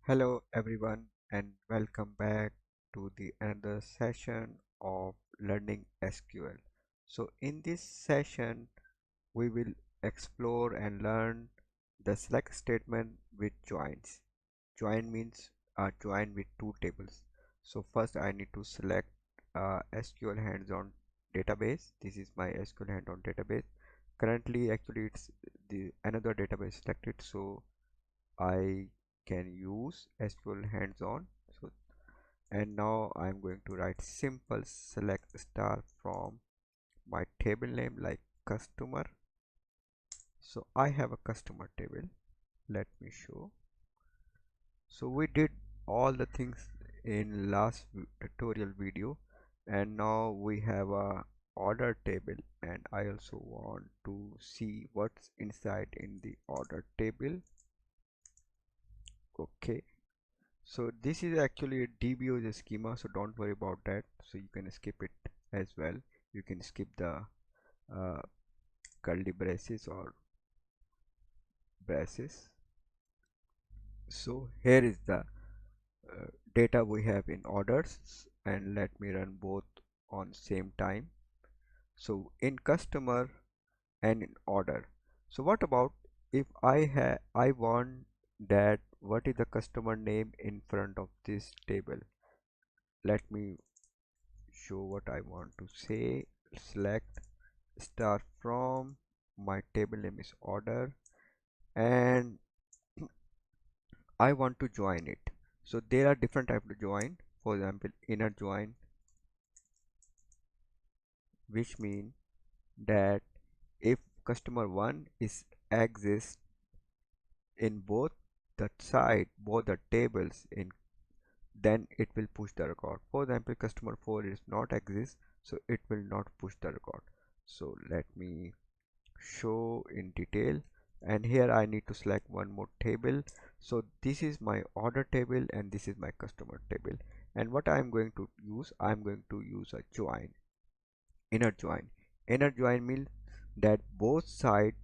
Hello everyone and welcome back to the another session of learning SQL. So in this session we will explore and learn the select statement with joins. Join means join with two tables. So first I need to select SQL hands-on database. This is my SQL hands-on database. Currently actually it's the another database selected, so I can use SQL hands-on. So and now I'm going to write simple select star from my table name like customer. So I have a customer table. Let me show. So we did all the things in last tutorial video, and now we have a order table, and I also want to see what's inside in the order table. Okay, so this is actually a DBO's schema, so don't worry about that. So you can skip it as well. You can skip the uh, curly braces or braces. So here is the data we have in orders, and let me run both on same time. So in customer and in order. So what about if I want that what is the customer name in front of this table? Let me show what I want to say. Select star from my table name is order, and I want to join it. So there are different types of join. For example, inner join, which mean that if customer one is exists in both the side, both the tables in, then it will push the record. For example, customer 4 is not exist, so it will not push the record. So let me show in detail, and here I need to select one more table. So this is my order table and this is my customer table, and what I'm going to use, I'm going to use a join, inner join means that both sides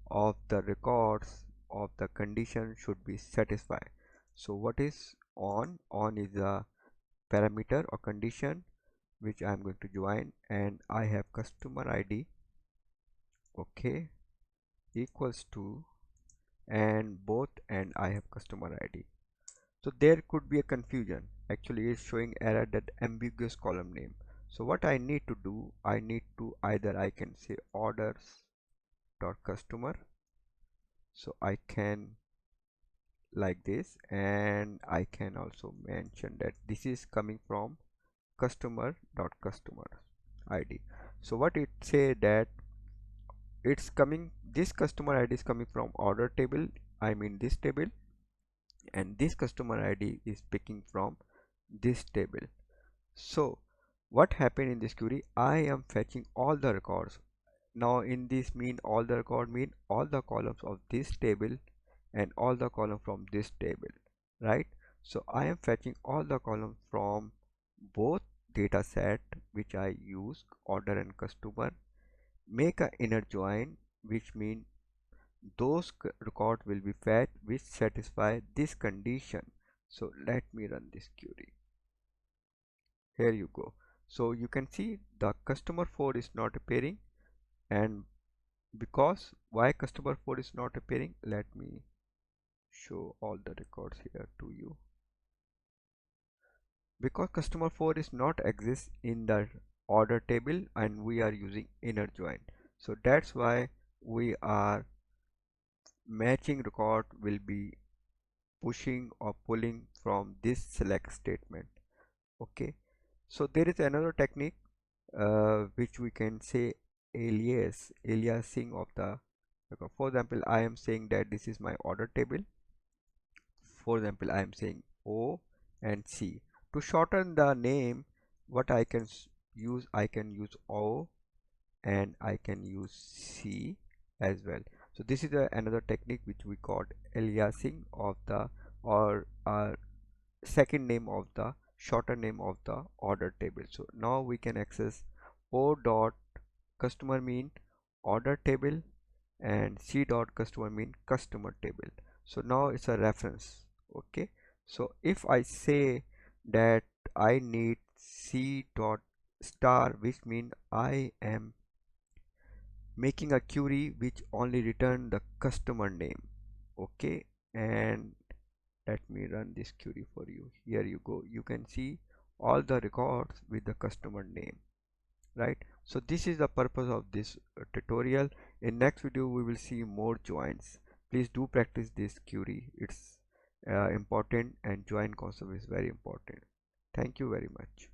of the records of the condition should be satisfied. So what is on is a parameter or condition which I'm going to join, and I have customer ID, okay, equals to, and both, and I have customer ID. So there could be a confusion. Actually it's showing error that ambiguous column name. So what I need to do, I need to either I can say orders dot customer, so I can like this, and I can also mention that this is coming from customer dot customer ID. So what it say that it's coming, this customer ID is coming from order table, I mean this table, and this customer ID is picking from this table. So what happened in this query, I am fetching all the records. Now in this mean all the record mean all the columns of this table and all the column from this table, right? So I am fetching all the columns from both data set which I use order and customer, make a inner join, which mean those record will be fetched which satisfy this condition. So let me run this query. Here you go. So you can see the customer 4 is not appearing, and because why customer 4 is not appearing, let me show all the records here to you. Because customer 4 is not exist in the order table and we are using inner join, so that's why we are matching record will be pushing or pulling from this select statement. Okay, so there is another technique which we can say aliasing of the record. For example, I am saying that this is my order table. For example, I am saying O and C. To shorten the name, what I can use, I can use O and I can use C as well. So this is another technique which we call aliasing of the, or second name of the shorter name of the order table. So now we can access O dot customer mean order table and C dot customer mean customer table. So now it's a reference. Okay, So if I say that I need c dot star, which means I am making a query which only return the customer name. Okay, and let me run this query for you. Here you go, you can see all the records with the customer name, right? So this is the purpose of this tutorial. In next video we will see more joins. Please do practice this query, it's important, and join concept is very important. Thank you very much.